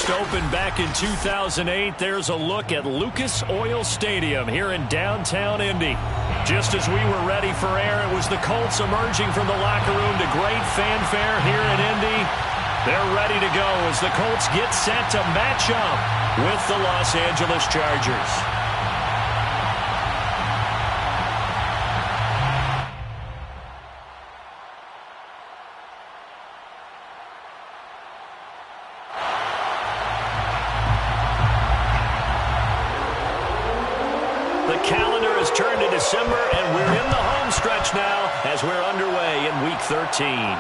first opened back in 2008, there's a look at Lucas Oil Stadium here in downtown Indy. Just as we were ready for air, it was the Colts emerging from the locker room to great fanfare here in Indy. They're ready to go as the Colts get set to match up with the Los Angeles Chargers. The calendar has turned to December, and we're in the home stretch now as we're underway in Week 13.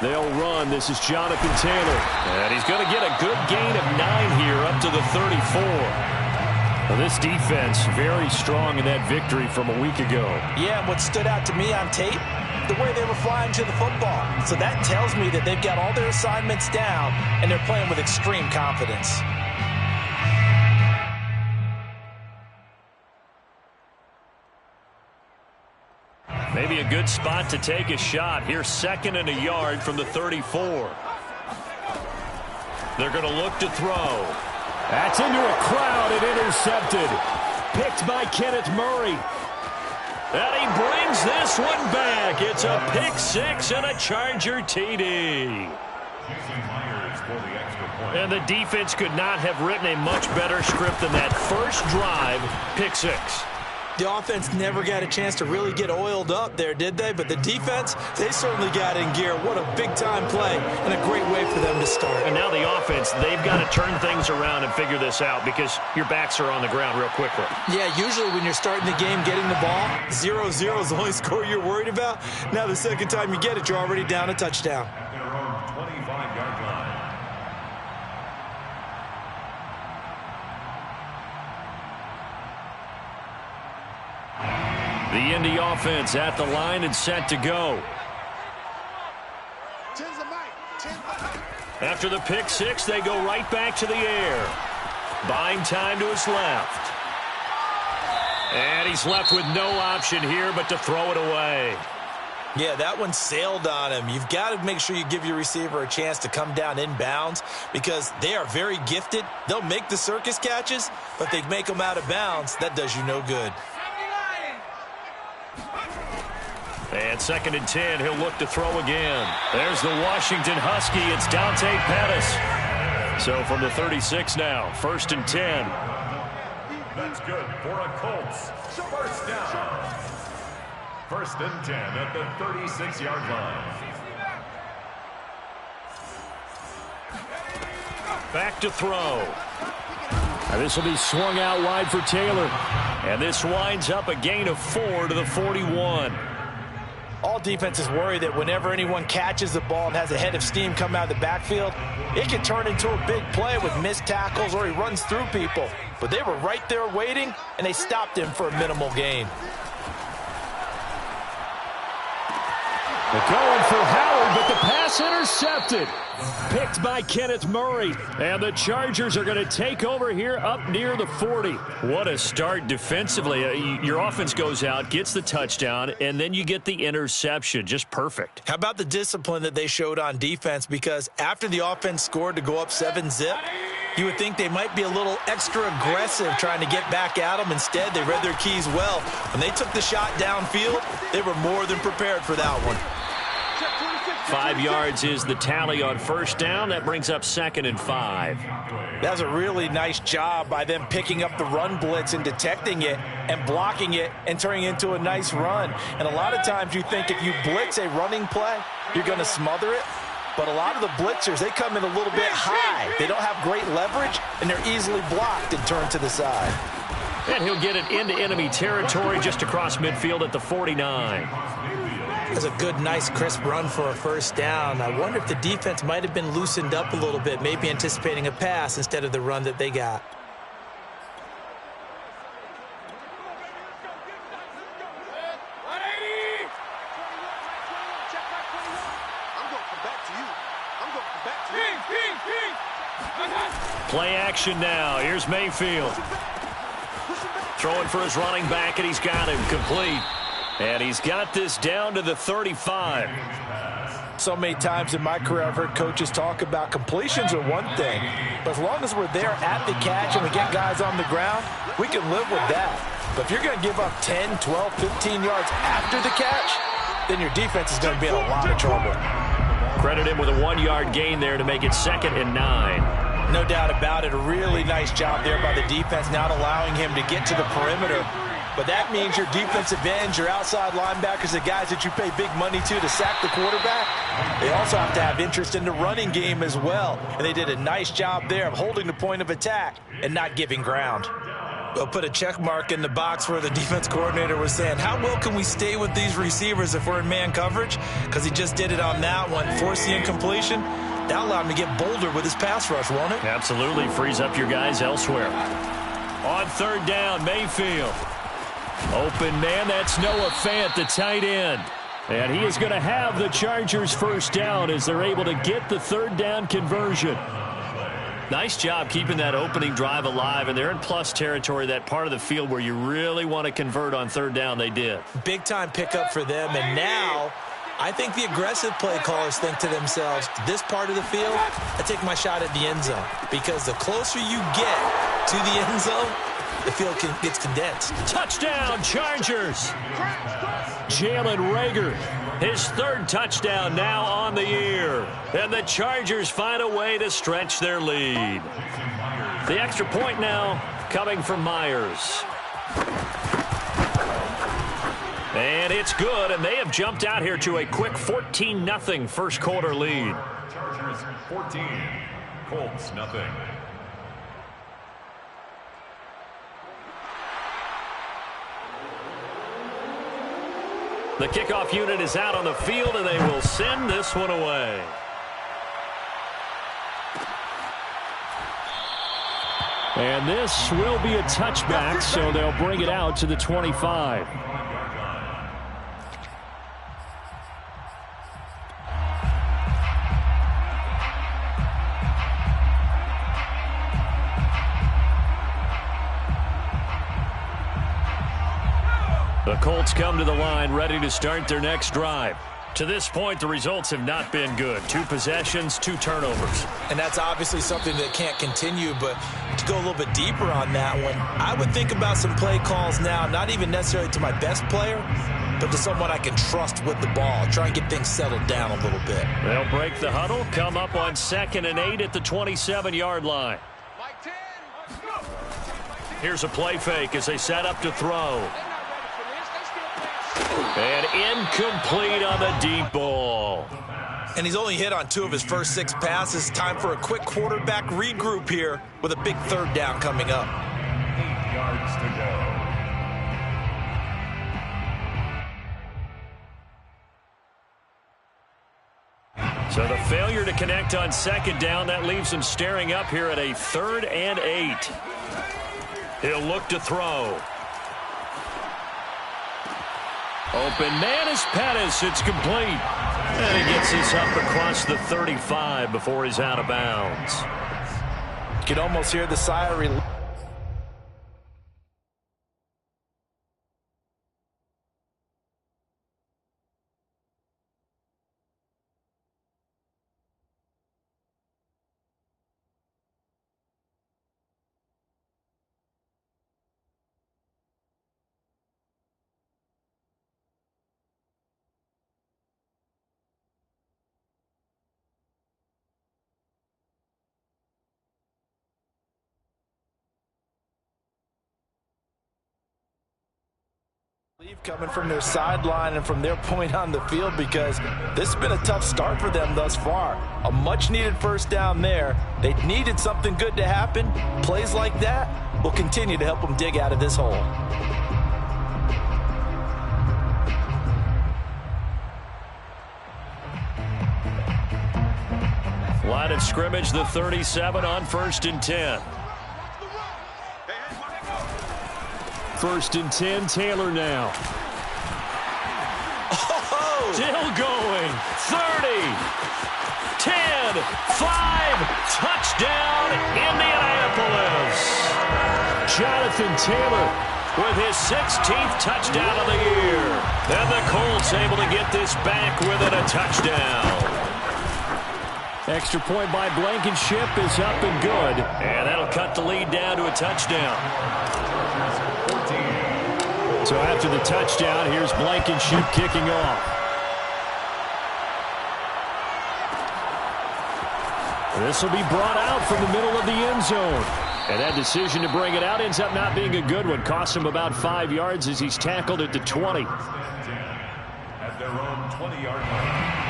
They'll run. This is Jonathan Taylor. And he's going to get a good gain of 9 here up to the 34. Well, this defense very strong in that victory from a week ago. Yeah, and what stood out to me on tape, the way they were flying to the football. So that tells me that they've got all their assignments down, and they're playing with extreme confidence. Maybe a good spot to take a shot. Here's 2nd and a yard from the 34. They're going to look to throw. That's into a crowd and intercepted. Picked by Kenneth Murray. And he brings this one back. It's a pick 6 and a Charger TD. And the defense could not have written a much better script than that first drive, pick 6. The offense never got a chance to really get oiled up there, did they? But the defense, they certainly got in gear. What a big-time play and a great way for them to start. And now the offense, they've got to turn things around and figure this out because your backs are on the ground real quickly. Yeah, usually when you're starting the game, getting the ball, 0-0 is the only score you're worried about. Now the second time you get it, you're already down a touchdown. Their own 25-yard line. The Indy offense at the line and set to go. After the pick 6, they go right back to the air. Buying time to his left. And he's left with no option here but to throw it away. Yeah, that one sailed on him. You've got to make sure you give your receiver a chance to come down inbounds because they are very gifted. They'll make the circus catches, but they make them out of bounds. That does you no good. And 2nd and 10, he'll look to throw again. There's the Washington Husky. It's Dante Pettis. So from the 36 now, 1st and 10. That's good for a Colts. First down. 1st and 10 at the 36-yard line. Back to throw. And this will be swung out wide for Taylor. And this winds up a gain of 4 to the 41. All defenses worry that whenever anyone catches the ball and has a head of steam come out of the backfield, it can turn into a big play with missed tackles or he runs through people. But they were right there waiting, and they stopped him for a minimal gain. They're going for Howard, but the pass intercepted. Picked by Kenneth Murray. And the Chargers are going to take over here up near the 40. What a start defensively. Your offense goes out, gets the touchdown, and then you get the interception. Just perfect. How about the discipline that they showed on defense? Because after the offense scored to go up 7-zip, you would think they might be a little extra aggressive trying to get back at them. Instead, they read their keys well. When they took the shot downfield, they were more than prepared for that one. 5 yards is the tally on first down. That brings up 2nd and 5. That's a really nice job by them picking up the run blitz and detecting it and blocking it and turning it into a nice run. And a lot of times you think if you blitz a running play, you're going to smother it. But a lot of the blitzers, they come in a little bit high. They don't have great leverage, and they're easily blocked and turned to the side. And he'll get it into enemy territory just across midfield at the 49. That's a good, nice, crisp run for a first down. I wonder if the defense might have been loosened up a little bit, maybe anticipating a pass instead of the run that they got. Play action now. Here's Mayfield. Throwing for his running back, and he's got him complete. And he's got this down to the 35. So many times in my career, I've heard coaches talk about completions are one thing. But as long as we're there at the catch and we get guys on the ground, we can live with that. But if you're going to give up 10, 12, 15 yards after the catch, then your defense is going to be in a lot of trouble. Credit him with a 1-yard gain there to make it 2nd and 9. No doubt about it. A really nice job there by the defense, not allowing him to get to the perimeter. But that means your defensive ends, your outside linebackers, the guys that you pay big money to sack the quarterback, they also have to have interest in the running game as well. And they did a nice job there of holding the point of attack and not giving ground. We'll put a check mark in the box where the defense coordinator was saying, how well can we stay with these receivers if we're in man coverage? Because he just did it on that one, forced the incompletion. That allowed him to get bolder with his pass rush, won't it? Absolutely. Frees up your guys elsewhere. On 3rd down, Mayfield. Open man, that's Noah Fant, the tight end. And he is going to have the Chargers first down as they're able to get the 3rd down conversion. Nice job keeping that opening drive alive, and they're in plus territory, that part of the field where you really want to convert on 3rd down. They did. Big-time pickup for them, and now I think the aggressive play callers think to themselves, this part of the field, I take my shot at the end zone, because the closer you get to the end zone, the field gets condensed. Touchdown, Chargers! Jalen Reagor, his 3rd touchdown now on the year. And the Chargers find a way to stretch their lead. The extra point now coming from Myers. And it's good, and they have jumped out here to a quick 14-0 first quarter lead. Chargers 14, Colts nothing. The kickoff unit is out on the field, and they will send this one away. And this will be a touchback, so they'll bring it out to the 25. The Colts come to the line ready to start their next drive. To this point, the results have not been good. 2 possessions, 2 turnovers. And that's obviously something that can't continue, but to go a little bit deeper on that one, I would think about some play calls now, not even necessarily to my best player, but to someone I can trust with the ball. Try and get things settled down a little bit. They'll break the huddle, come up on 2nd and 8 at the 27-yard line. Here's a play fake as they set up to throw. And incomplete on the deep ball. And he's only hit on 2 of his first 6 passes. Time for a quick quarterback regroup here with a big 3rd down coming up. 8 yards to go. So the failure to connect on 2nd down, that leaves him staring up here at a 3rd and 8. He'll look to throw. Open man is Pettis. It's complete. And he gets this up across the 35 before he's out of bounds. You can almost hear the sigh of relief. Coming from their sideline and from their point on the field, because this has been a tough start for them thus far. A much-needed first down there. They needed something good to happen. Plays like that will continue to help them dig out of this hole. of scrimmage, the 37 on 1st and 10. 1st and 10, Taylor now. Oh! Still going. 30, 10, 5, touchdown, Indianapolis. Jonathan Taylor with his 16th touchdown of the year. And the Colts able to get this back within a touchdown. Extra point by Blankenship is up and good. And that'll cut the lead down to a touchdown. So after the touchdown, here's Blankenship kicking off. This will be brought out from the middle of the end zone. And that decision to bring it out ends up not being a good one. Costs him about 5 yards as he's tackled at the 20. At their own 20-yard line.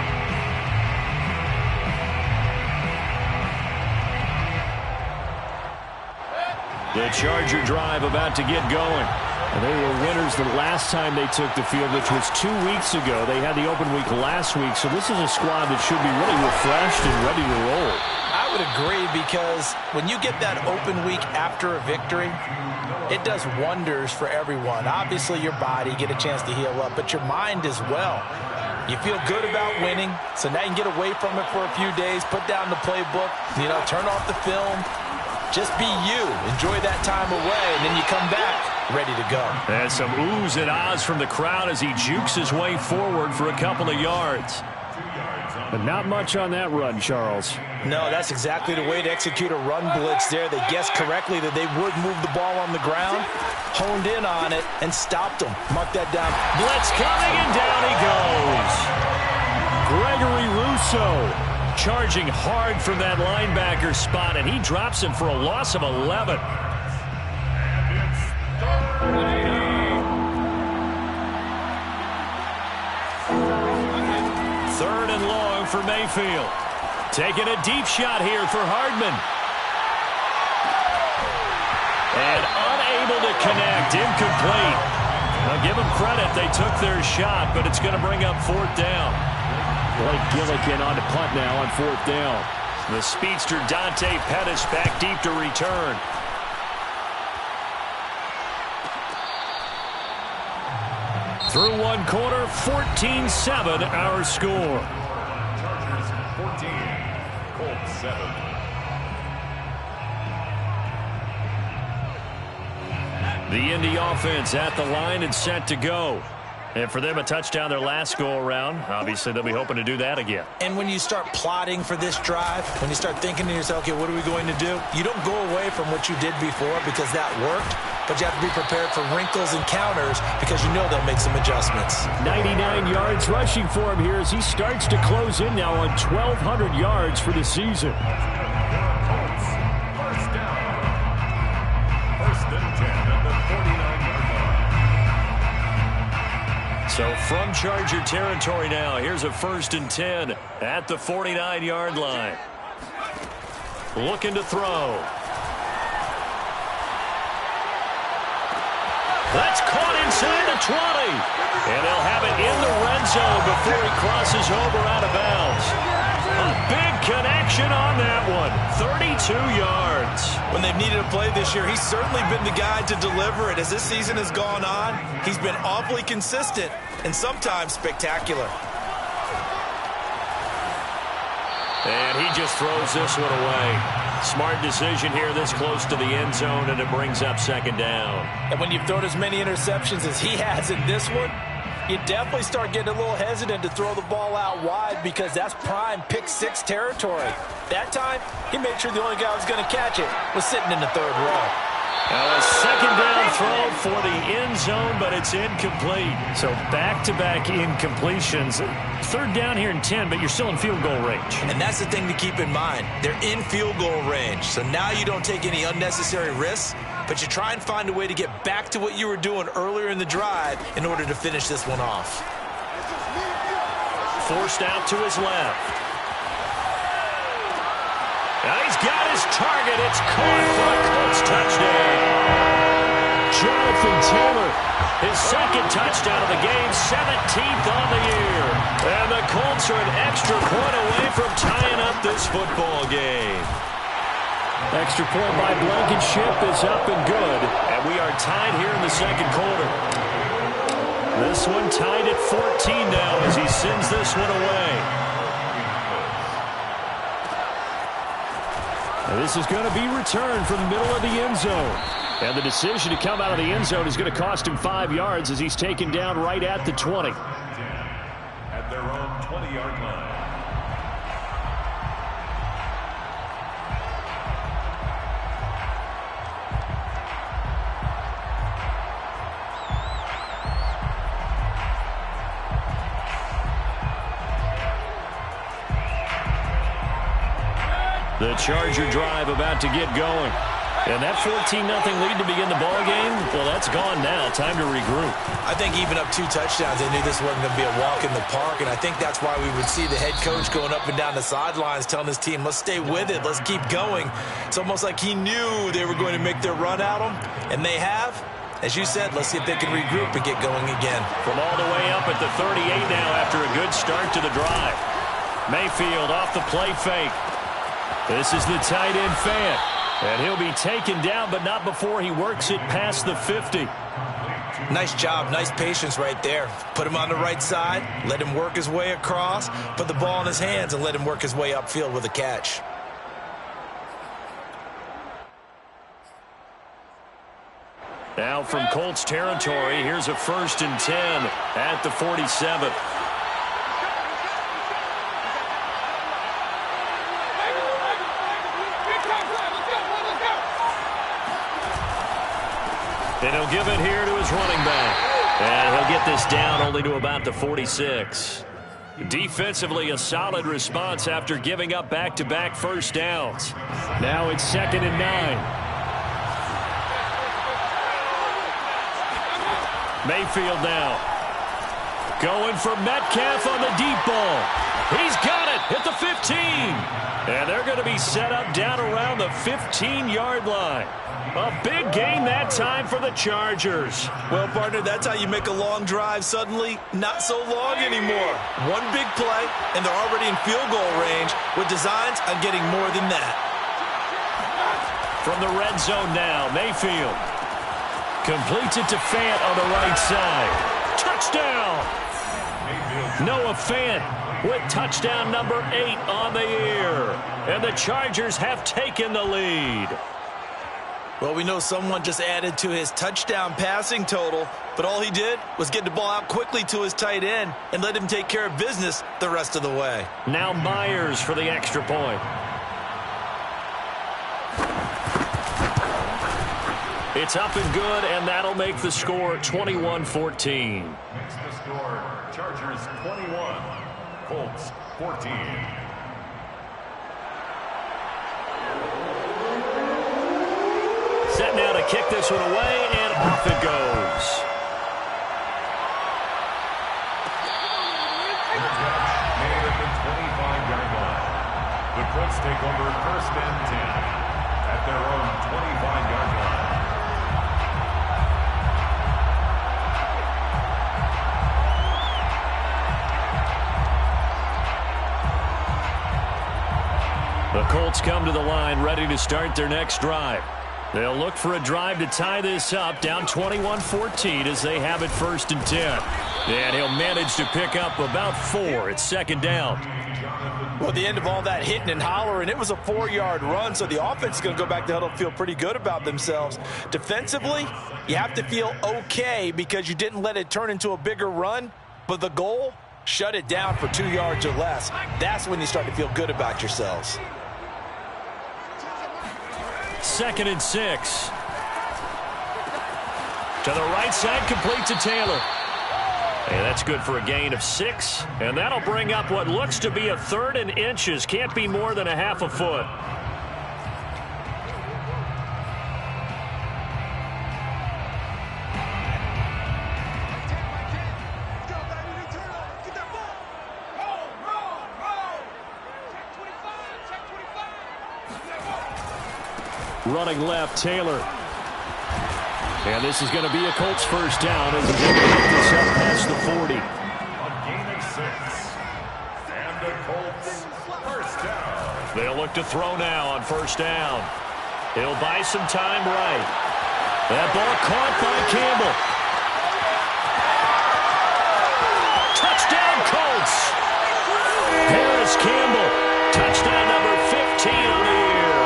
The Charger drive about to get going. And they were winners the last time they took the field, which was 2 weeks ago. They had the open week last week, so this is a squad that should be really refreshed and ready to roll. I would agree, because when you get that open week after a victory, it does wonders for everyone. Obviously, your body, get a chance to heal up, but your mind as well. You feel good about winning, so now you can get away from it for a few days, put down the playbook, turn off the film. Just be you. Enjoy that time away, and then you come back ready to go. And some oohs and ahs from the crowd as he jukes his way forward for a couple of yards. But not much on that run, Charles. No, that's exactly the way to execute a run blitz there. They guessed correctly that they would move the ball on the ground, honed in on it, and stopped them. Mark that down. Blitz coming, and down he goes. Gregory Rousseau charging hard from that linebacker spot, and he drops him for a loss of 11. Third and long for Mayfield. Taking a deep shot here for Hardman. And unable to connect, incomplete. I'll give them credit, they took their shot, but it's going to bring up 4th down. Blake Gillikin on to punt now on 4th down. The speedster Dante Pettis back deep to return. Through one quarter, 14-7 our score. Chargers 14, Colts 7. The Indy offense at the line and set to go. And for them, a touchdown their last go-around. Obviously, they'll be hoping to do that again. And when you start plotting for this drive, when you start thinking to yourself, okay, what are we going to do? You don't go away from what you did before because that worked, but you have to be prepared for wrinkles and counters because you know they'll make some adjustments. 99 yards rushing for him here as he starts to close in now on 1,200 yards for the season. Colts, first down. 1st and 10 at the 49-yard line. So from Charger territory now, here's a 1st and 10 at the 49-yard line. Looking to throw. That's caught inside the 20. And they'll have it in the red zone before he crosses over out of bounds. A big connection on that one. 32 yards. When they've needed a play this year, he's certainly been the guy to deliver it. As this season has gone on, he's been awfully consistent and sometimes spectacular. And he just throws this one away. Smart decision here this close to the end zone, and it brings up 2nd down. And when you've thrown as many interceptions as he has in this one, you definitely start getting a little hesitant to throw the ball out wide because that's prime pick 6 territory. That time, he made sure the only guy who was going to catch it was sitting in the 3rd row. Now a 2nd down throw for the end zone, but it's incomplete. So back-to-back incompletions. 3rd down here in 10, but you're still in field goal range. And that's the thing to keep in mind. They're in field goal range. So now you don't take any unnecessary risks, but you try and find a way to get back to what you were doing earlier in the drive in order to finish this one off. Forced out to his left. Now he's got his target. It's caught for a Colts touchdown. Jonathan Taylor His second touchdown of the game, 17th on the year. And the Colts are an extra point away from tying up this football game. Extra point by Blankenship is up and good. And we are tied here in the second quarter. This one tied at 14 now as he sends this one away. And this is going to be returned from the middle of the end zone. And the decision to come out of the end zone is going to cost him 5 yards as he's taken down right at the 20. At their own 20-yard line. The Charger drive about to get going. And that 14-0 lead to begin the ball game, well, that's gone now. Time to regroup. I think even up 2 touchdowns, they knew this wasn't going to be a walk in the park, and I think that's why we would see the head coach going up and down the sidelines telling his team, let's stay with it, let's keep going. It's almost like he knew they were going to make their run at him, and they have. As you said, let's see if they can regroup and get going again. From all the way up at the 38 now after a good start to the drive. Mayfield off the play fake. This is the tight end Fant. And he'll be taken down, but not before he works it past the 50. Nice job, nice patience right there. Put him on the right side, let him work his way across, put the ball in his hands, and let him work his way upfield with a catch. Now from Colts territory, here's a 1st and 10 at the 47. And he'll give it here to his running back. And he'll get this down only to about the 46. Defensively, a solid response after giving up back-to-back first downs. Now it's 2nd and 9. Mayfield now. Going for Metcalf on the deep ball. He's got it at the 15. And they're going to be set up down around the 15-yard line. A big gain that time for the Chargers. Well, partner, that's how you make a long drive suddenly not so long anymore. One big play, and they're already in field goal range with designs on getting more than that. From the red zone now, Mayfield completes it to Fant on the right side. Touchdown! Noah Fant with touchdown number 8 on the year. And the Chargers have taken the lead. Well, we know someone just added to his touchdown passing total, but all he did was get the ball out quickly to his tight end and let him take care of business the rest of the way. Now Myers for the extra point. It's up and good, and that'll make the score 21-14. Makes the score Chargers 21, Colts 14. Set now to kick this one away, and off it goes. Made at the 25-yard line. The Colts take over 1st and 10 at their own 25-yard line. The Colts come to the line ready to start their next drive. They'll look for a drive to tie this up, down 21-14 as they have it 1st and 10. And he'll manage to pick up about 4. It's 2nd down. Well, at the end of all that hitting and hollering, it was a 4-yard run, so the offense is going to go back to huddle and feel pretty good about themselves. Defensively, you have to feel okay because you didn't let it turn into a bigger run, but the goal, shut it down for 2 yards or less. That's when you start to feel good about yourselves. 2nd and 6. To the right side, complete to Taylor. And that's good for a gain of 6. And that'll bring up what looks to be a 3rd and inches. Can't be more than a half a foot. Running left, Taylor. And this is going to be a Colts first down as he's able to get this up past the 40. A gain of 6. And the Colts first down. They'll look to throw now on first down. He'll buy some time right. That ball caught by Campbell. Touchdown Colts! Harris Campbell, touchdown number 15 on the year.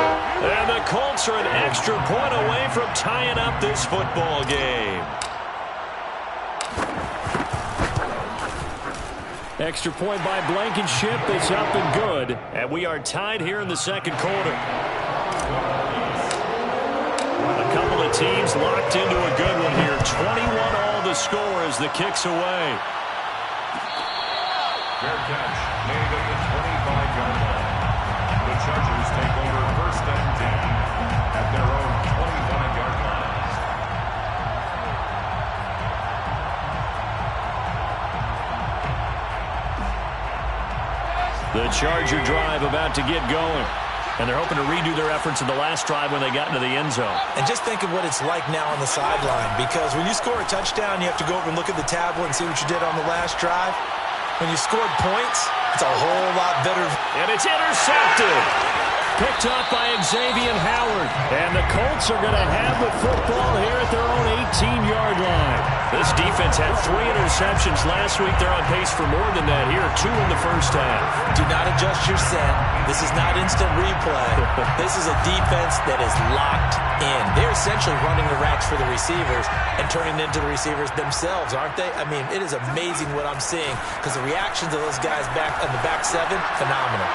And the Colts are an extra point away from tying up this football game. Extra point by Blankenship is up and good. And we are tied here in the second quarter. A couple of teams locked into a good one here. 21 all the score as the kick's away. Fair catch made at the 25-yard line. The Chargers take over first and 10 at their own 25-yard line. The Charger drive about to get going. And they're hoping to redo their efforts in the last drive when they got into the end zone. And just think of what it's like now on the sideline, because when you score a touchdown, you have to go over and look at the tablet and see what you did on the last drive. When you scored points, it's a whole lot better. And it's intercepted. Picked up by Xavier Howard. And the Colts are going to have the football here at their own 18-yard line. This defense had 3 interceptions last week. They're on pace for more than that here. 2 in the first half. Do not adjust your set. This is not instant replay. This is a defense that is locked in. They're essentially running the racks for the receivers and turning it into the receivers themselves, aren't they? I mean, it is amazing what I'm seeing because the reactions of those guys back in the back 7, phenomenal.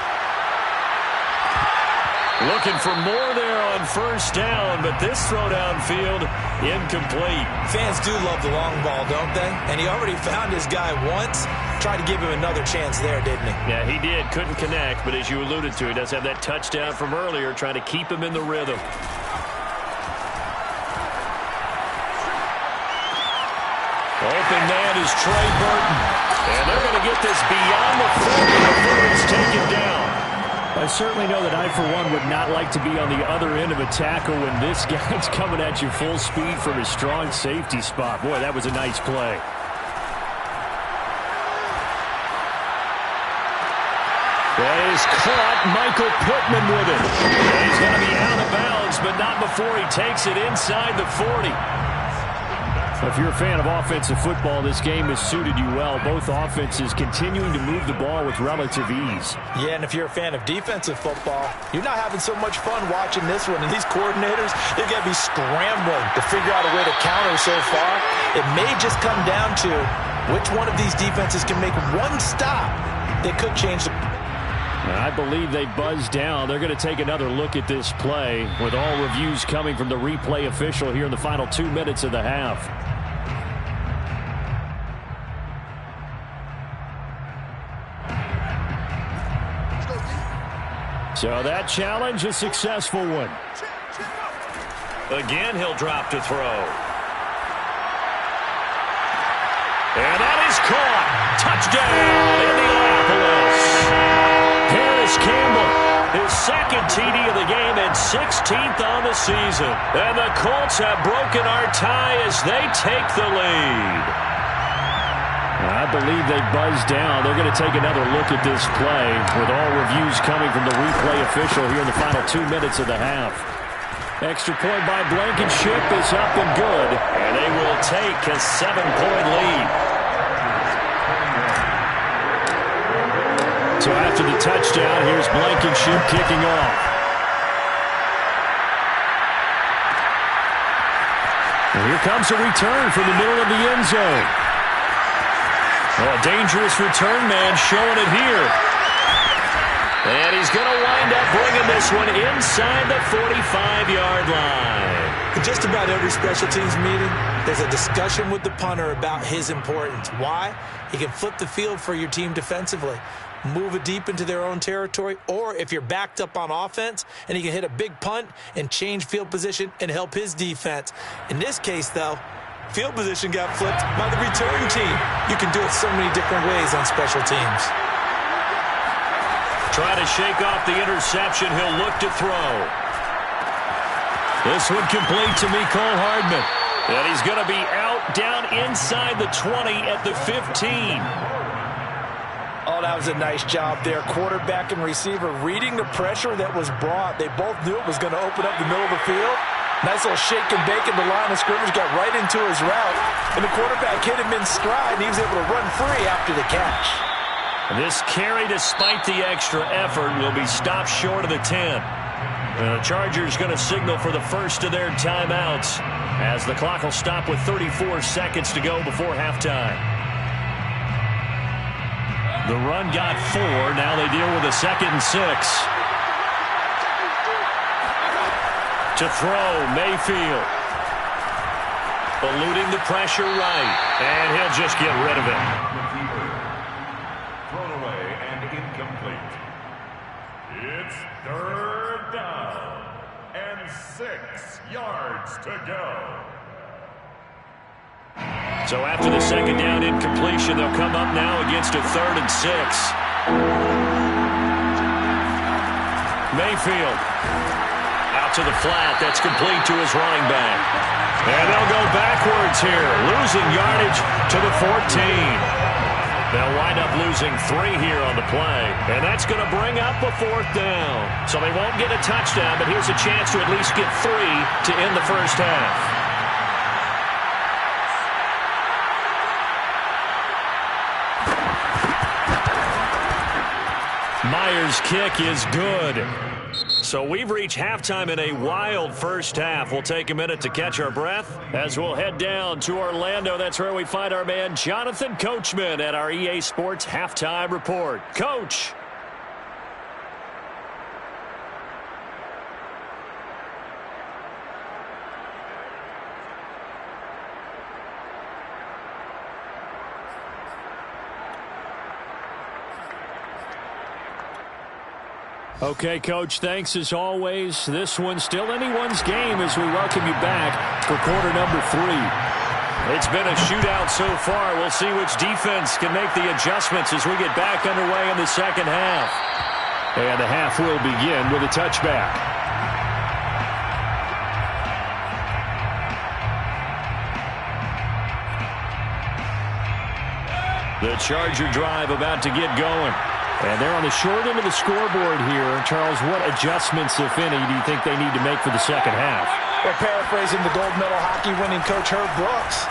Looking for more there on first down, but this throw downfield incomplete. Fans do love the long ball, don't they? And he already found his guy once. Tried to give him another chance there, didn't he? Yeah, he did. Couldn't connect, but as you alluded to, he does have that touchdown from earlier, trying to keep him in the rhythm. Open man is Trey Burton. And they're going to get this beyond the 40 before it's taken down. I certainly know that I, for one, would not like to be on the other end of a tackle when this guy's coming at you full speed from his strong safety spot. Boy, that was a nice play. That is caught. Michael Pittman with it. And he's going to be out of bounds, but not before he takes it inside the 40. If you're a fan of offensive football, this game has suited you well. Both offenses continuing to move the ball with relative ease. Yeah, and if you're a fan of defensive football, you're not having so much fun watching this one. And these coordinators, they're going to be scrambling to figure out a way to counter so far. It may just come down to which one of these defenses can make one stop that could change the... I believe they buzzed down. They're going to take another look at this play with all reviews coming from the replay official here in the final 2 minutes of the half. So that challenge, a successful one. Again, he'll drop to throw. And that is caught. Touchdown, Indianapolis. Harris Campbell, his second TD of the game and 16th on the season. And the Colts have broken our tie as they take the lead. I believe they buzzed down. They're going to take another look at this play with all reviews coming from the replay official here in the final 2 minutes of the half. Extra point by Blankenship is up and good, and they will take a 7-point lead. So after the touchdown, here's Blankenship kicking off. And here comes a return from the middle of the end zone. Oh, a dangerous return man showing it here. And he's going to wind up bringing this one inside the 45-yard line. In just about every special teams meeting, there's a discussion with the punter about his importance. Why? He can flip the field for your team defensively, move it deep into their own territory, or if you're backed up on offense, and he can hit a big punt and change field position and help his defense. In this case, though, field position got flipped by the return team. You can do it so many different ways on special teams. Try to shake off the interception. He'll look to throw. This one complete to Mecole Hardman. And he's going to be out down inside the 20 at the 15. Oh, that was a nice job there. Quarterback and receiver reading the pressure that was brought. They both knew it was going to open up the middle of the field. Nice little shake and bake in the line of scrimmage, got right into his route. And the quarterback hit him in stride, and he was able to run free after the catch. This carry, despite the extra effort, will be stopped short of the 10. And the Chargers going to signal for the first of their timeouts as the clock will stop with 34 seconds to go before halftime. The run got 4. Now they deal with a 2nd and 6. To throw, Mayfield. Eluding the pressure right. And he'll just get rid of it. Thrown away and incomplete. It's 3rd down and 6 yards to go. So after the 2nd down incompletion, they'll come up now against a 3rd and 6. Mayfield out to the flat. That's complete to his running back. And they'll go backwards here, losing yardage to the 14. They'll wind up losing 3 here on the play. And that's going to bring up a 4th down. So they won't get a touchdown, but here's a chance to at least get 3 to end the first half. Myers' kick is good. So we've reached halftime in a wild first half. We'll take a minute to catch our breath as we'll head down to Orlando. That's where we find our man Jonathan Coachman at our EA Sports Halftime Report. Coach. Okay, Coach, thanks as always. This one's still anyone's game as we welcome you back for quarter number 3. It's been a shootout so far. We'll see which defense can make the adjustments as we get back underway in the second half. And the half will begin with a touchback. The Charger drive about to get going. And they're on the short end of the scoreboard here. Charles, what adjustments, if any, do you think they need to make for the second half? Well, paraphrasing the gold medal hockey winning coach Herb Brooks,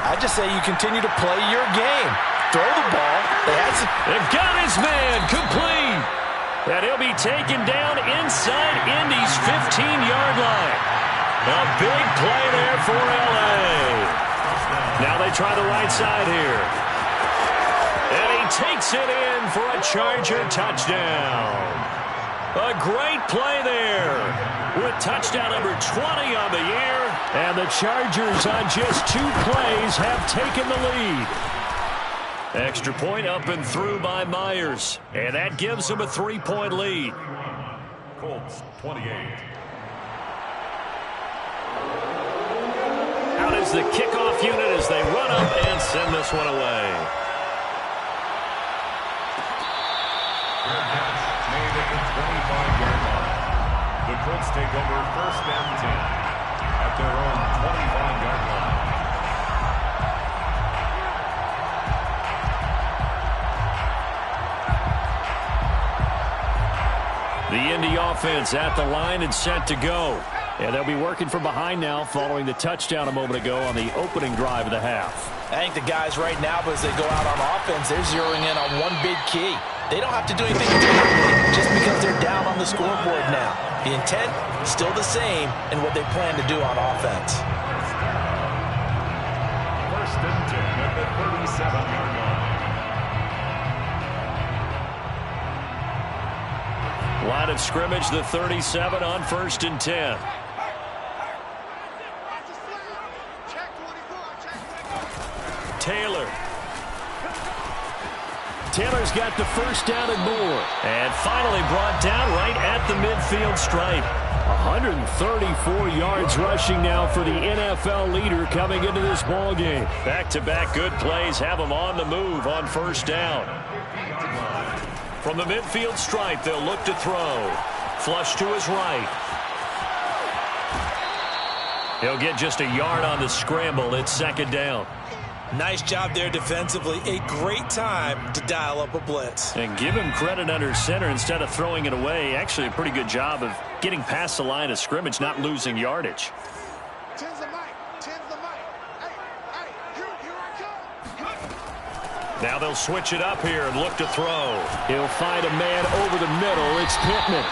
I just say you continue to play your game. Throw the ball. They've got his man complete. And he'll be taken down inside Indy's 15-yard line. A big play there for L.A. Now they try the right side here. And he takes it in for a Charger touchdown. A great play there with touchdown number 20 on the year. And the Chargers on just 2 plays have taken the lead. Extra point up and through by Myers. And that gives them a 3-point lead. Colts 28. Out is the kickoff unit as they run up and send this one away. Made at the 25-yard line. The Colts take over 1st and 10 at their own 25-yard line. The Indy offense at the line and set to go. And they'll be working from behind now following the touchdown a moment ago on the opening drive of the half. I think the guys right now, as they go out on offense, they're zeroing in on one big key. They don't have to do anything differently just because they're down on the scoreboard now. The intent still the same in what they plan to do on offense. 1st and 10 at the 37-yard line. Line of scrimmage, the 37 on 1st and 10. Taylor's got the first down and more. And finally brought down right at the midfield stripe. 134 yards rushing now for the NFL leader coming into this ball game. Back-to-back good plays have him on the move on 1st down. From the midfield stripe, they'll look to throw. Flush to his right. He'll get just a yard on the scramble. It's second down. Nice job there defensively. A great time to dial up a blitz. And give him credit under center instead of throwing it away. Actually, a pretty good job of getting past the line of scrimmage, not losing yardage. Now they'll switch it up here and look to throw. He'll find a man over the middle. It's Pittman.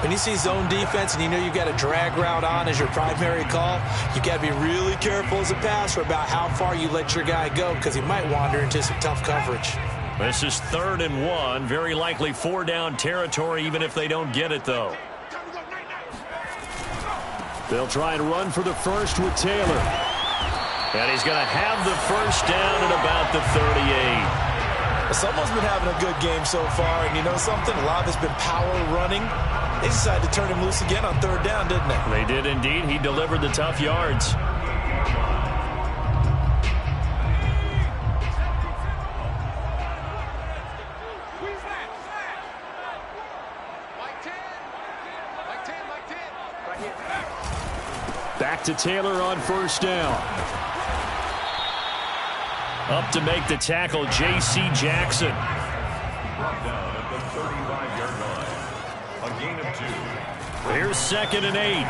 When you see zone defense and you know you've got a drag route on as your primary call, you got to be really careful as a passer about how far you let your guy go because he might wander into some tough coverage. This is 3rd and 1. Very likely 4-down territory even if they don't get it, though. They'll try and run for the first with Taylor. And he's going to have the first down at about the 38. Someone's been having a good game so far, and you know something? A lot of it's been power running. They decided to turn him loose again on 3rd down, didn't they? They did indeed. He delivered the tough yards. Back to Taylor on first down. Up to make the tackle, J.C. Jackson. Brought down at the 35-yard line. A gain of 2. Here's 2nd and 8.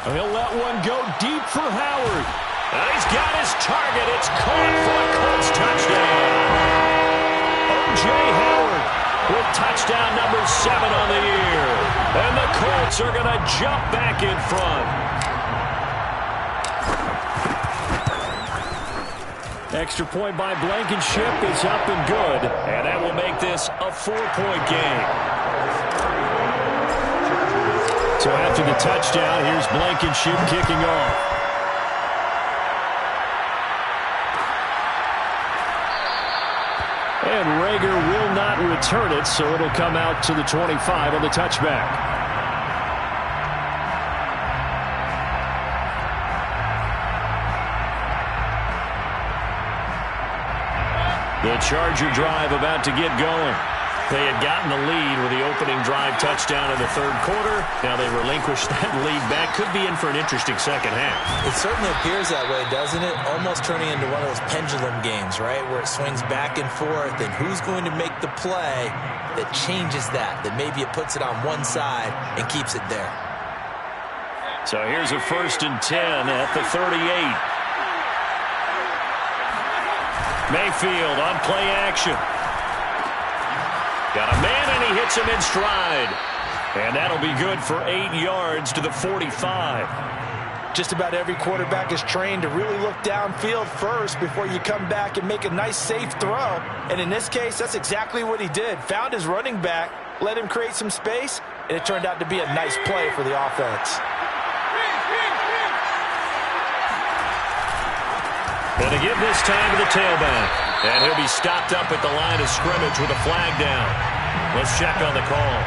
He'll let one go deep for Howard. And he's got his target. It's caught for a Colts touchdown. O.J. Howard with touchdown number 7 on the year. And the Colts are going to jump back in front. Extra point by Blankenship is up and good. And that will make this a 4-point game. So after the touchdown, here's Blankenship kicking off. And Rager will not return it, so it'll come out to the 25 on the touchback. The Charger drive about to get going. They had gotten the lead with the opening drive touchdown in the 3rd quarter. Now they relinquish that lead back. Could be in for an interesting second half. It certainly appears that way, doesn't it? Almost turning into one of those pendulum games, right? Where it swings back and forth, and who's going to make the play that changes that maybe it puts it on one side and keeps it there. So here's a 1st and 10 at the 38. Mayfield on play action. Got a man, and he hits him in stride. And that'll be good for 8 yards to the 45. Just about every quarterback is trained to really look downfield first before you come back and make a nice, safe throw. And in this case, that's exactly what he did. Found his running back, let him create some space, and it turned out to be a nice play for the offense. And to give this time to the tailback. And he'll be stopped up at the line of scrimmage with a flag down. Let's check on the call.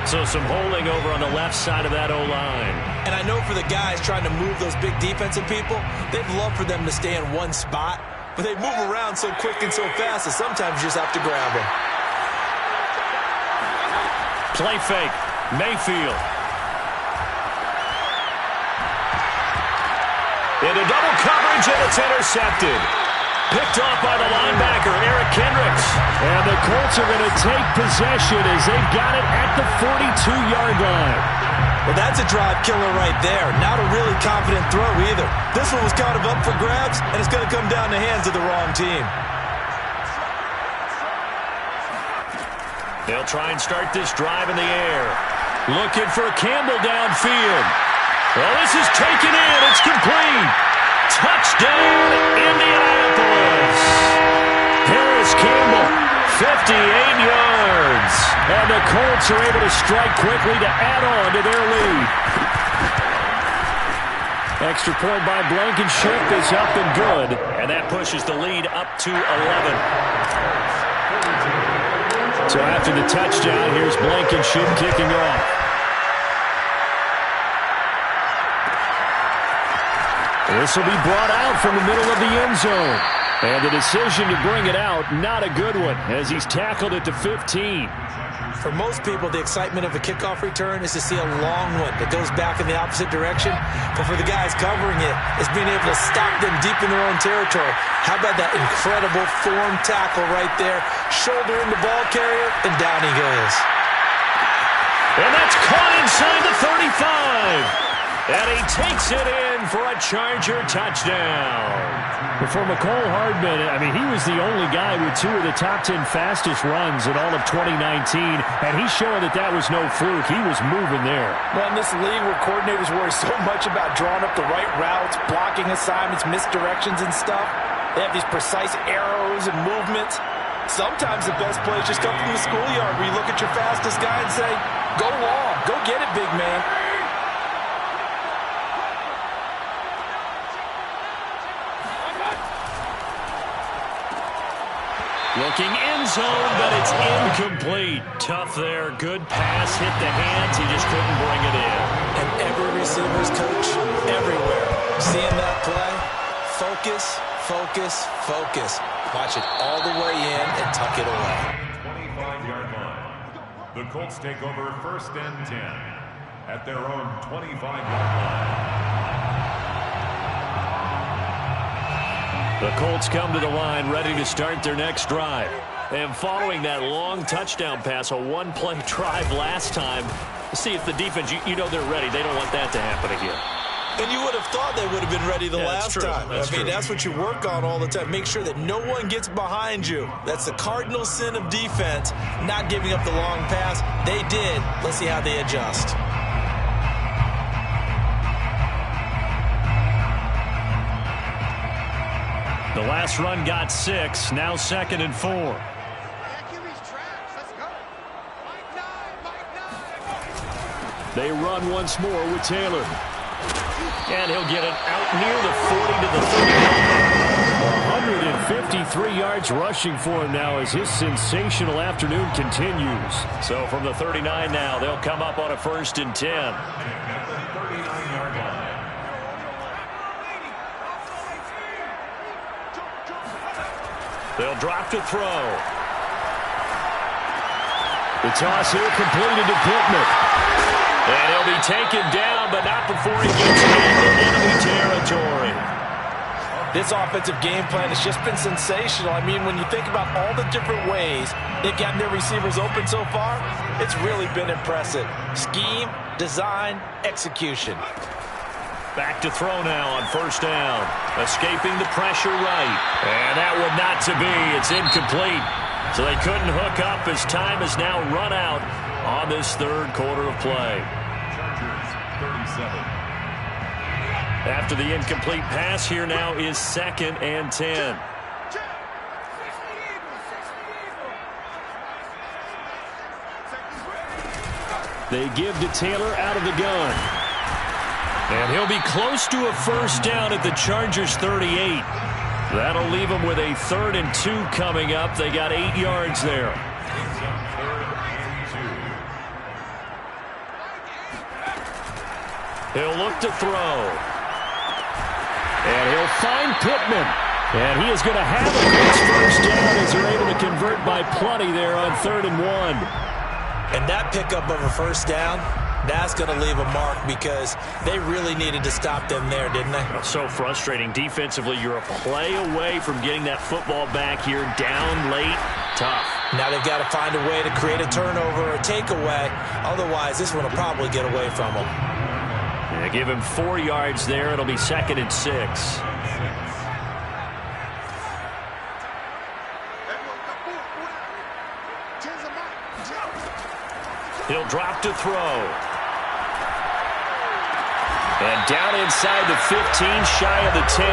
So some holding over on the left side of that O-line. And I know for the guys trying to move those big defensive people, they'd love for them to stay in one spot. But they move around so quick and so fast that sometimes you just have to grab them. Play fake. Mayfield. Into double coverage, and it's intercepted. Picked off by the linebacker, Eric Kendricks. And the Colts are going to take possession as they've got it at the 42-yard line. Well, that's a drive killer right there. Not a really confident throw either. This one was kind of up for grabs, and it's going to come down the hands of the wrong team. They'll try and start this drive in the air. Looking for Campbell downfield. Well, this is taken in. It's complete. Touchdown, Indianapolis. Harris Campbell, 58 yards. And the Colts are able to strike quickly to add on to their lead. Extra point by Blankenship is up and good. And that pushes the lead up to 11. So after the touchdown, here's Blankenship kicking off. This will be brought out from the middle of the end zone. And the decision to bring it out, not a good one, as he's tackled it to 15. For most people, the excitement of a kickoff return is to see a long one that goes back in the opposite direction. But for the guys covering it, it's being able to stop them deep in their own territory. How about that incredible form tackle right there? Shoulder in the ball carrier, and down he goes. And that's caught inside the 35. And he takes it in for a Charger touchdown. For McCole Hardman, I mean, he was the only guy with 2 of the top 10 fastest runs in all of 2019, and he's showing that that was no fluke. He was moving there. Well, in this league where coordinators worry so much about drawing up the right routes, blocking assignments, misdirections and stuff, they have these precise arrows and movements. Sometimes the best plays just come from the schoolyard where you look at your fastest guy and say, go long, go get it, big man. Looking end zone, but it's incomplete. Tough there. Good pass. Hit the hands. He just couldn't bring it in. And every receiver's coach everywhere. Seeing that play, focus, focus, focus. Watch it all the way in and tuck it away. 25-yard line. The Colts take over 1st and 10 at their own 25-yard line. The Colts come to the line ready to start their next drive. And following that long touchdown pass, a one-play drive last time, see if the defense, you know they're ready. They don't want that to happen again. And you would have thought they would have been ready the last time. That's true. That's what you work on all the time. Make sure that no one gets behind you. That's the cardinal sin of defense, not giving up the long pass. They did. Let's see how they adjust. The last run got 6, now 2nd and 4. They run once more with Taylor. And he'll get it out near the 40 to the 39. 153 yards rushing for him now as his sensational afternoon continues. So from the 39 now, they'll come up on a 1st and 10. They'll drop to throw. The toss here completed to Pittman. And he'll be taken down, but not before he gets into enemy territory. This offensive game plan has just been sensational. I mean, when you think about all the different ways they've gotten their receivers open so far, it's really been impressive. Scheme, design, execution. Back to throw now on 1st down. Escaping the pressure right. And that one not to be. It's incomplete. So they couldn't hook up as time has now run out on this 3rd quarter of play. Chargers 37. After the incomplete pass, here now is 2nd and 10. They give to Taylor out of the gun. And he'll be close to a 1st down at the Chargers 38. That'll leave them with a 3rd and 2 coming up. They got 8 yards there. He'll look to throw. And he'll find Pittman. And he is going to have a close 1st down as they're able to convert by plenty there on 3rd and 1. And that pickup of a 1st down, that's going to leave a mark because they really needed to stop them there, didn't they? So frustrating. Defensively, you're a play away from getting that football back here down late. Tough. Now they've got to find a way to create a turnover or a takeaway. Otherwise, this one will probably get away from them. Yeah, give him 4 yards there. It'll be 2nd and 6. He'll drop to throw. And down inside the 15, shy of the 10.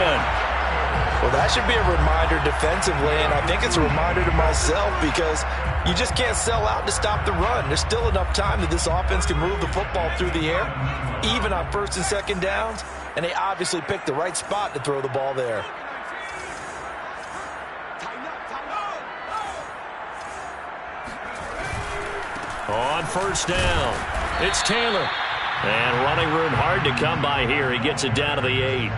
Well, that should be a reminder defensively, and I think it's a reminder to myself because you just can't sell out to stop the run. There's still enough time that this offense can move the football through the air, even on 1st and 2nd downs, and they obviously picked the right spot to throw the ball there. On 1st down, it's Taylor. And running room hard to come by here. He gets it down to the 8.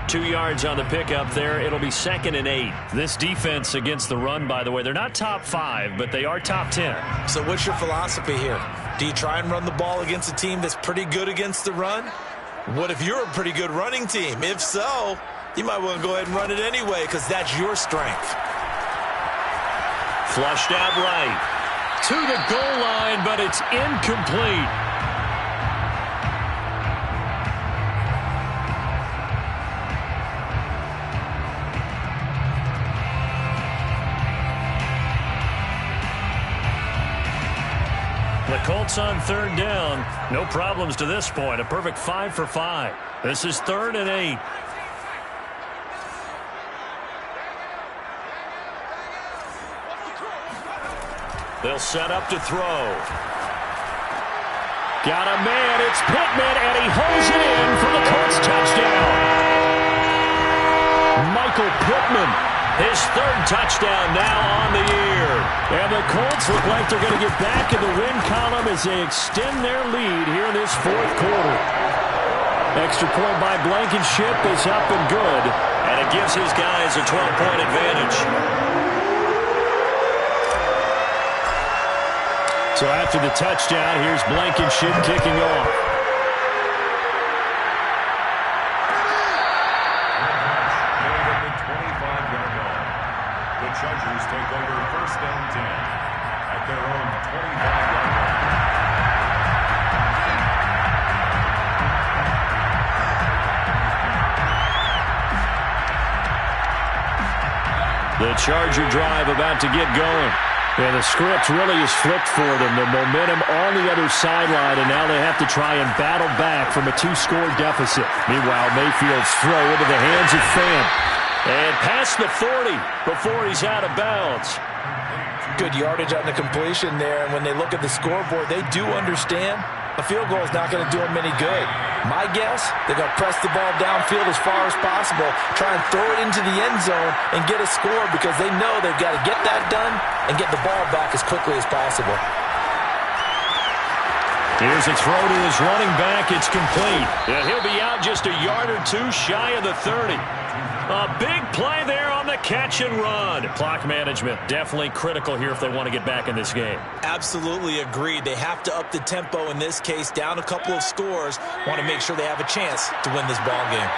2 yards on the pickup there. It'll be 2nd and 8. This defense against the run, by the way, they're not top 5, but they are top 10. So what's your philosophy here? Do you try and run the ball against a team that's pretty good against the run? What if you're a pretty good running team? If so, you might want to go ahead and run it anyway because that's your strength. Flushed out right. To the goal line, but it's incomplete. The Colts on 3rd down. No problems to this point. A perfect 5 for 5. This is 3rd and 8. They'll set up to throw. Got a man. It's Pittman, and he holds it in for the Colts touchdown. Michael Pittman, his 3rd touchdown now on the year. And the Colts look like they're going to get back in the win column as they extend their lead here in this 4th quarter. Extra point by Blankenship is up and good, and it gives his guys a 12-point advantage. So after the touchdown, here's Blankenship kicking off. The 25-yard line. The Chargers take over 1st and 10 at their own 25-yard line. The Charger drive about to get going. And the script really is flipped for them. The momentum on the other sideline, and now they have to try and battle back from a 2-score deficit. Meanwhile, Mayfield's throw into the hands of Fan. And past the 40 before he's out of bounds. Good yardage on the completion there, and when they look at the scoreboard, they do understand a field goal is not going to do them any good. My guess, they're going to press the ball downfield as far as possible, try and throw it into the end zone and get a score because they know they've got to get that done and get the ball back as quickly as possible. Here's a throw to his running back. It's complete. And he'll be out just a yard or two shy of the 30. A big play there on the catch and run. Clock management definitely critical here if they want to get back in this game. Absolutely agreed. They have to up the tempo in this case, down a couple of scores. Want to make sure they have a chance to win this ball game.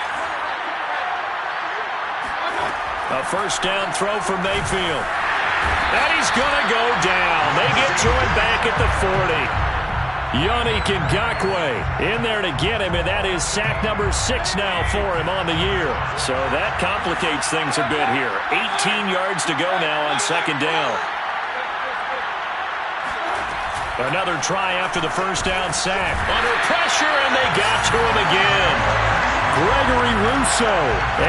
A 1st down throw for Mayfield. And he's going to go down. They get to him back at the 40. Yannick Ngakoue in there to get him, and that is sack number 6 now for him on the year. So that complicates things a bit here. 18 yards to go now on 2nd down. Another try after the 1st down sack. Under pressure, and they got to him again. Gregory Rousseau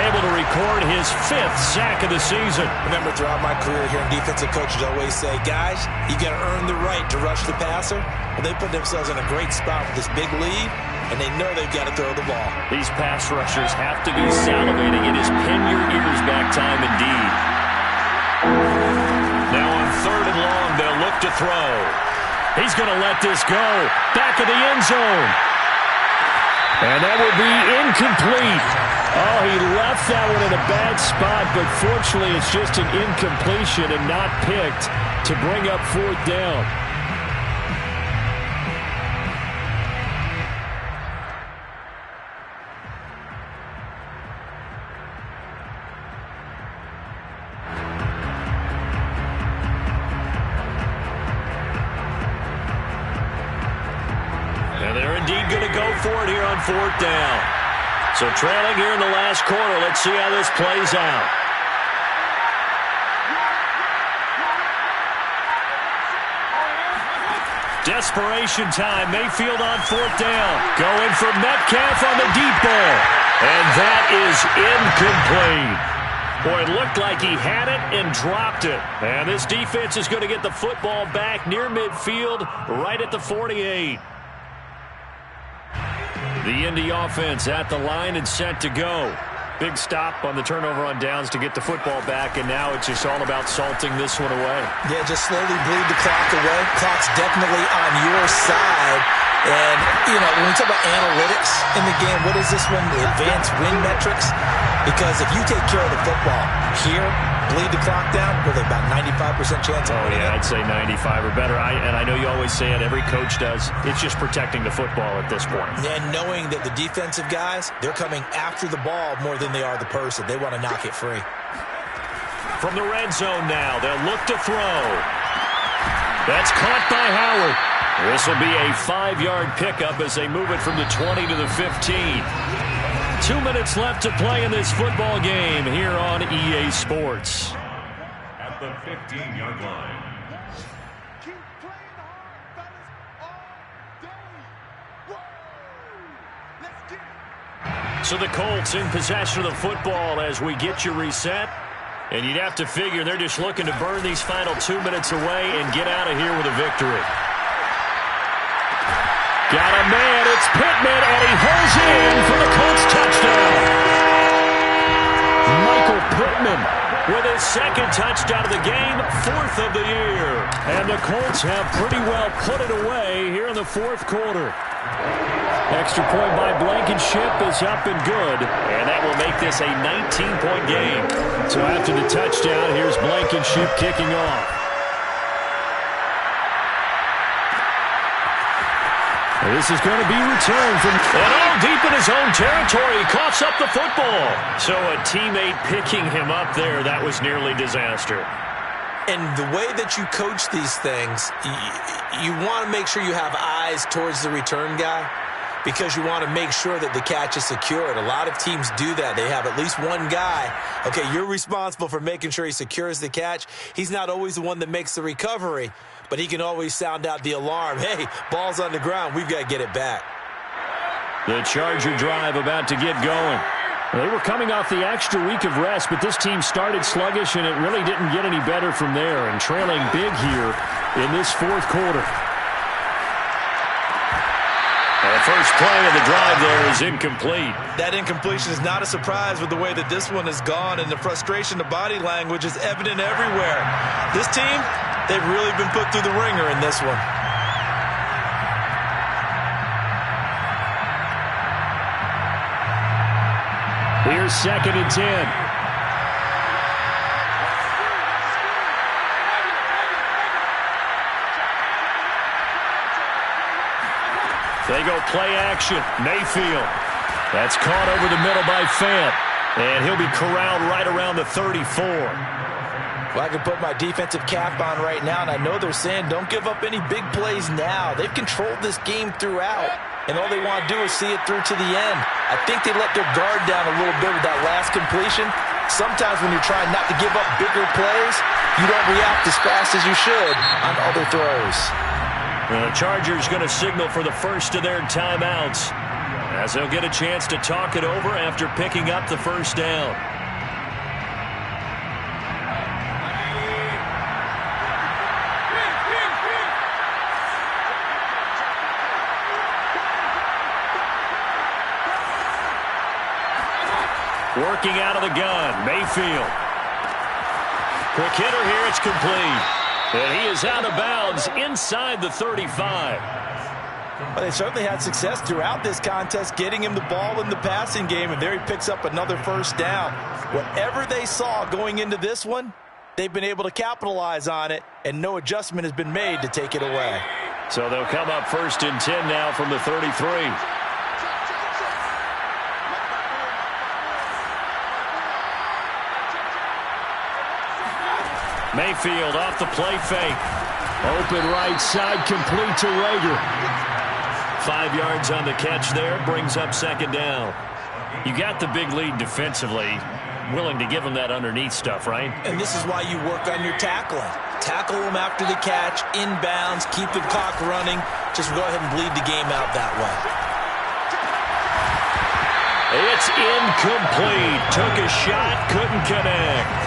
able to record his 5th sack of the season. Remember, throughout my career here in defensive coaches always say, guys, you got to earn the right to rush the passer. Well, they put themselves in a great spot with this big lead, and they know they've got to throw the ball. These pass rushers have to be salivating. It is pin your ears back time indeed. Now on 3rd and long, they'll look to throw. He's going to let this go. Back of the end zone. And that will be incomplete. Oh, he left that one in a bad spot, but fortunately it's just an incompletion and not picked to bring up 4th down. And they're indeed going to go for it here on 4th down. So trailing here in the last quarter. Let's see how this plays out. Desperation time. Mayfield on 4th down. Going for Metcalf on the deep ball. And that is incomplete. Boy, it looked like he had it and dropped it. And this defense is going to get the football back near midfield, right at the 48. The Indy offense at the line and set to go. Big stop on the turnover on downs to get the football back, and now it's just all about salting this one away. Yeah, just slowly bleed the clock away. Clock's definitely on your side. And, when we talk about analytics in the game, what is this one? The advanced win metrics? Because if you take care of the football here, bleed the clock down, with about 95% chance of winning it. I'd say 95 or better. And I know you always say it, every coach does. It's just protecting the football at this point. And knowing that the defensive guys, they're coming after the ball more than they are the person. They want to knock it free. From the red zone now, they'll look to throw. That's caught by Howard. This will be a 5-yard pickup as they move it from the 20 to the 15. 2 minutes left to play in this football game here on EA Sports. At the 15-yard line. So the Colts in possession of the football as we get you reset. And you'd have to figure they're just looking to burn these final 2 minutes away and get out of here with a victory. Got a man, it's Pittman, and he holds in for the Colts touchdown. Michael Pittman with his second touchdown of the game, 4th of the year. And the Colts have pretty well put it away here in the 4th quarter. Extra point by Blankenship is up and good, and that will make this a 19-point game. So after the touchdown, here's Blankenship kicking off. This is going to be returned from deep in his own territory. He coughs up the football. So a teammate picking him up there, that was nearly disaster. And the way that you coach these things, you want to make sure you have eyes towards the return guy because you want to make sure that the catch is secured. A lot of teams do that. They have at least one guy. Okay, you're responsible for making sure he secures the catch. He's not always the one that makes the recovery, but he can always sound out the alarm. Hey, ball's on the ground. We've got to get it back. The Charger drive about to get going. They were coming off the extra week of rest, but this team started sluggish, and it really didn't get any better from there, and trailing big here in this 4th quarter. And the first play of the drive there is incomplete. That incompletion is not a surprise with the way that this one has gone, and the frustration, the body language is evident everywhere. This team, they've really been put through the ringer in this one. Here's 2nd and 10. They go play action. Mayfield. That's caught over the middle by Fant. And he'll be corralled right around the 34. Well, I can put my defensive cap on right now, and I know they're saying don't give up any big plays now. They've controlled this game throughout, and all they want to do is see it through to the end. I think they let their guard down a little bit with that last completion. Sometimes when you're trying not to give up bigger plays, you don't react as fast as you should on other throws. The Chargers going to signal for the first of their timeouts as they'll get a chance to talk it over after picking up the first down. Working out of the gun, Mayfield. Quick hitter here, it's complete. And he is out of bounds inside the 35. Well, they certainly had success throughout this contest getting him the ball in the passing game, and there he picks up another first down. Whatever they saw going into this one, they've been able to capitalize on it, and no adjustment has been made to take it away. So they'll come up 1st and 10 now from the 33. Mayfield off the play fake. Open right side, complete to Rager. 5 yards on the catch there, brings up 2nd down. You got the big lead defensively, willing to give them that underneath stuff, right? And this is why you work on your tackling. Tackle them after the catch, inbounds, keep the clock running. Just go ahead and bleed the game out that way. It's incomplete. Took a shot, couldn't connect.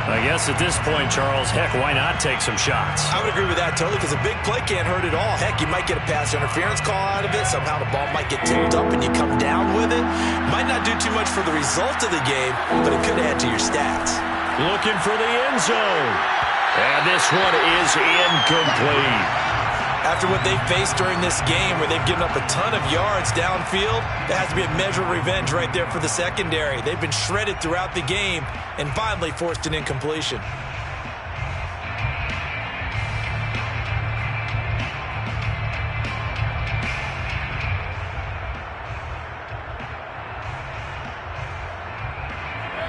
I guess at this point, Charles, heck, why not take some shots? I would agree with that totally, because a big play can't hurt at all. Heck, you might get a pass interference call out of it. Somehow the ball might get tipped up and you come down with it. Might not do too much for the result of the game, but it could add to your stats. Looking for the end zone. And this one is incomplete. After what they've faced during this game, where they've given up a ton of yards downfield, that has to be a measure of revenge right there for the secondary. They've been shredded throughout the game and finally forced an incompletion.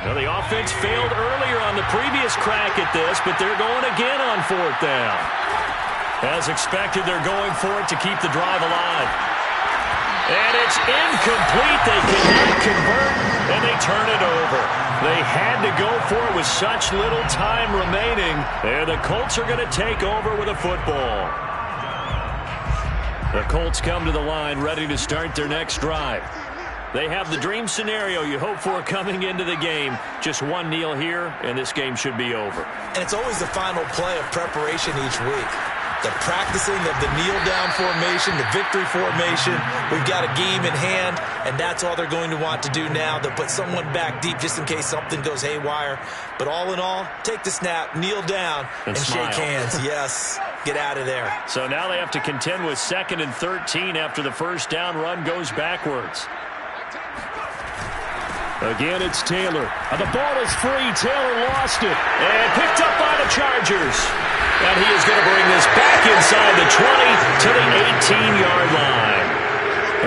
Well, the offense failed earlier on the previous crack at this, but they're going again on 4th down. As expected, they're going for it to keep the drive alive. And it's incomplete. They cannot convert, and they turn it over. They had to go for it with such little time remaining, and the Colts are going to take over with a football. The Colts come to the line ready to start their next drive. They have the dream scenario you hope for coming into the game. Just one kneel here, and this game should be over. And it's always the final play of preparation each week. The practicing of the kneel-down formation, the victory formation. We've got a game in hand, and that's all they're going to want to do now. They'll put someone back deep just in case something goes haywire. But all in all, take the snap, kneel down, and shake hands. Yes, get out of there. So now they have to contend with 2nd and 13 after the first down run goes backwards. Again, it's Taylor. And the ball is free. Taylor lost it. And picked up by the Chargers. And he is going to bring this back inside the 20 to the 18-yard line.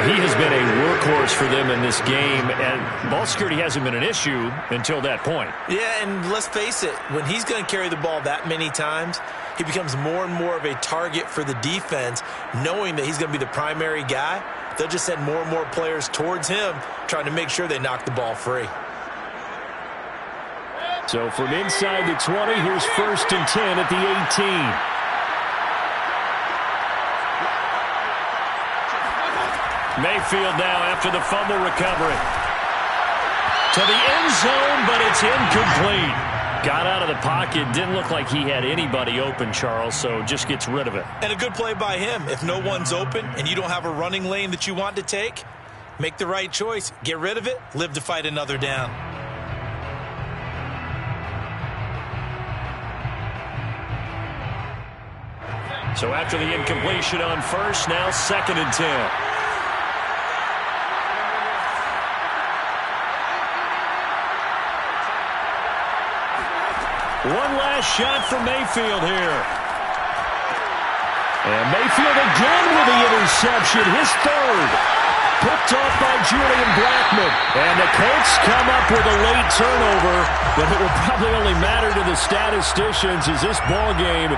He has been a workhorse for them in this game, and ball security hasn't been an issue until that point. Yeah, and let's face it, when he's going to carry the ball that many times, he becomes more and more of a target for the defense, knowing that he's going to be the primary guy. They'll just send more and more players towards him, trying to make sure they knock the ball free. So from inside the 20, here's 1st and 10 at the 18. Mayfield now after the fumble recovery. To the end zone, but it's incomplete. Got out of the pocket. Didn't look like he had anybody open, Charles, so just gets rid of it. And a good play by him. If no one's open and you don't have a running lane that you want to take, make the right choice. Get rid of it. Live to fight another down. So after the incompletion on 1st, now 2nd and 10. One last shot for Mayfield here. And Mayfield again with the interception, his 3rd. Picked off by Julian Blackmon. And the Colts come up with a late turnover, but it will probably only matter to the statisticians as this ball game